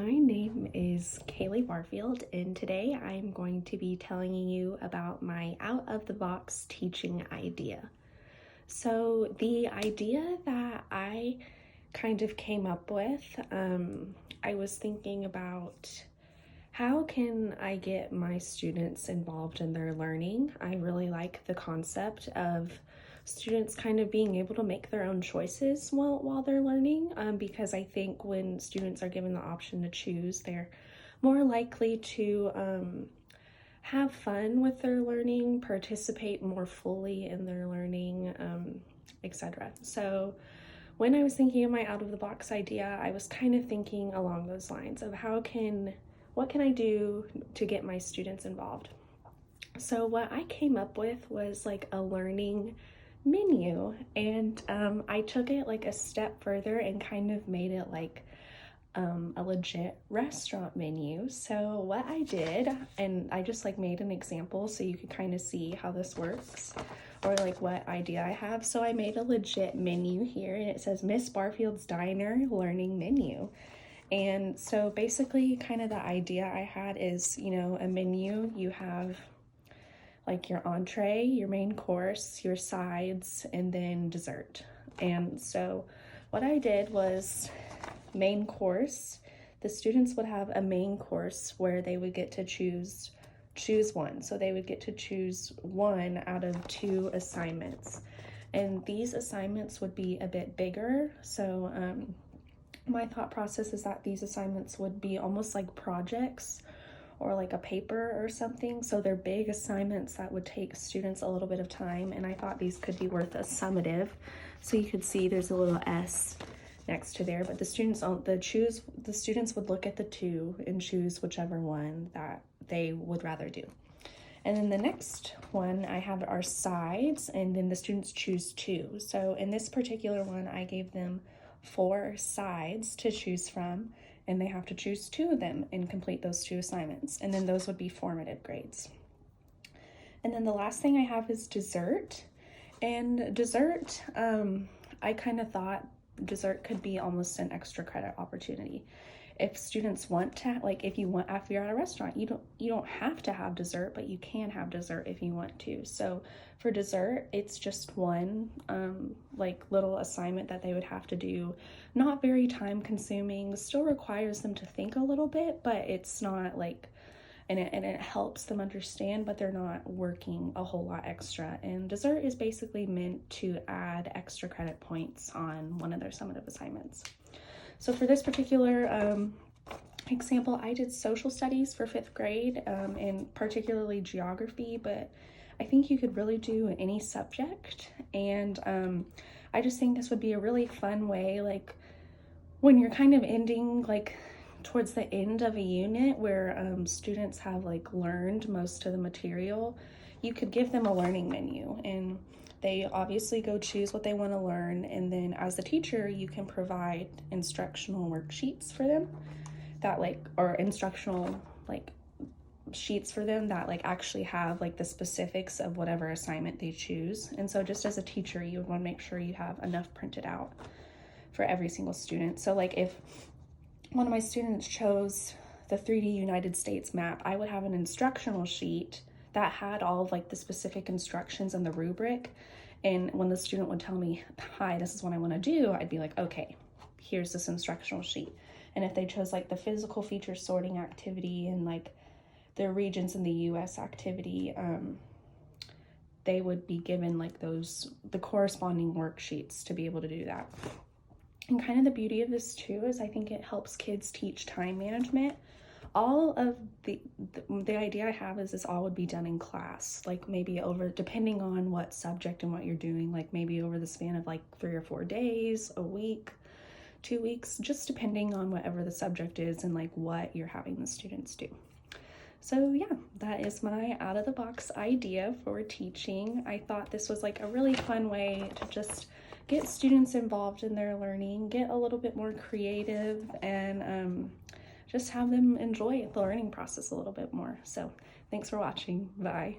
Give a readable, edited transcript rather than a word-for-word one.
My name is Kaylee Barfield, and today I'm going to be telling you about my out of the box teaching idea. So, the idea that I kind of came up with, I was thinking about how can I get my students involved in their learning. I really like the concept of students kind of being able to make their own choices while they're learning, because I think when students are given the option to choose, they're more likely to have fun with their learning, participate more fully in their learning, etc. So when I was thinking of my out of the box idea, I was kind of thinking along those lines of what can I do to get my students involved? So what I came up with was like a learning menu, and I took it like a step further and kind of made it like a legit restaurant menu. So what I did, and I just like made an example so you could kind of see how this works or like what idea I have. So I made a legit menu here, and it says Miss Barfield's Diner Learning Menu. And so basically kind of the idea I had is, a menu, you have like your entree, your main course, your sides, and then dessert. And so what I did was main course. The students would have a main course where they would get to choose one. So they would get to choose one out of 2 assignments. And these assignments would be a bit bigger. So my thought process is that these assignments would be almost like projects or like a paper or something. So they're big assignments that would take students a little bit of time, and I thought these could be worth a summative. So you could see there's a little S next to there, but the students would look at the 2 and choose whichever one that they would rather do. And then the next one I have are sides, and then the students choose 2. So in this particular one, I gave them 4 sides to choose from, and they have to choose 2 of them and complete those 2 assignments. And then those would be formative grades. And then the last thing I have is dessert. And dessert, I kind of thought dessert could be almost an extra credit opportunity. If students want to, like if you're at a restaurant, you don't have to have dessert, but you can have dessert if you want to. So for dessert, it's just one like little assignment that they would have to do. Not very time consuming, still requires them to think a little bit, but it's not like, and it helps them understand, but they're not working a whole lot extra. And dessert is basically meant to add extra credit points on one of their summative assignments. So for this particular example, I did social studies for 5th grade, and particularly geography, but I think you could really do any subject. And I just think this would be a really fun way, like when you're kind of ending, like towards the end of a unit where students have like learned most of the material, you could give them a learning menu, and they obviously go choose what they want to learn, and then as the teacher, you can provide instructional worksheets for them that or instructional sheets for them that actually have the specifics of whatever assignment they choose. And so just as a teacher, you would want to make sure you have enough printed out for every single student. So if one of my students chose the 3D United States map, I would have an instructional sheet that had all of the specific instructions and the rubric. And when the student would tell me, hi, this is what I want to do, I'd be like, okay, here's this instructional sheet. And if they chose the physical feature sorting activity and the regions in the US activity, they would be given the corresponding worksheets to be able to do that. And kind of the beauty of this too is I think it helps kids teach time management. All of the idea I have is this all would be done in class, maybe depending on what subject and what you're doing, maybe over the span of 3 or 4 days, a week, 2 weeks, just depending on whatever the subject is and what you're having the students do. So yeah, that is my out of the box idea for teaching. I thought this was a really fun way to just get students involved in their learning, get a little bit more creative, and just have them enjoy the learning process a little bit more. So thanks for watching. Bye.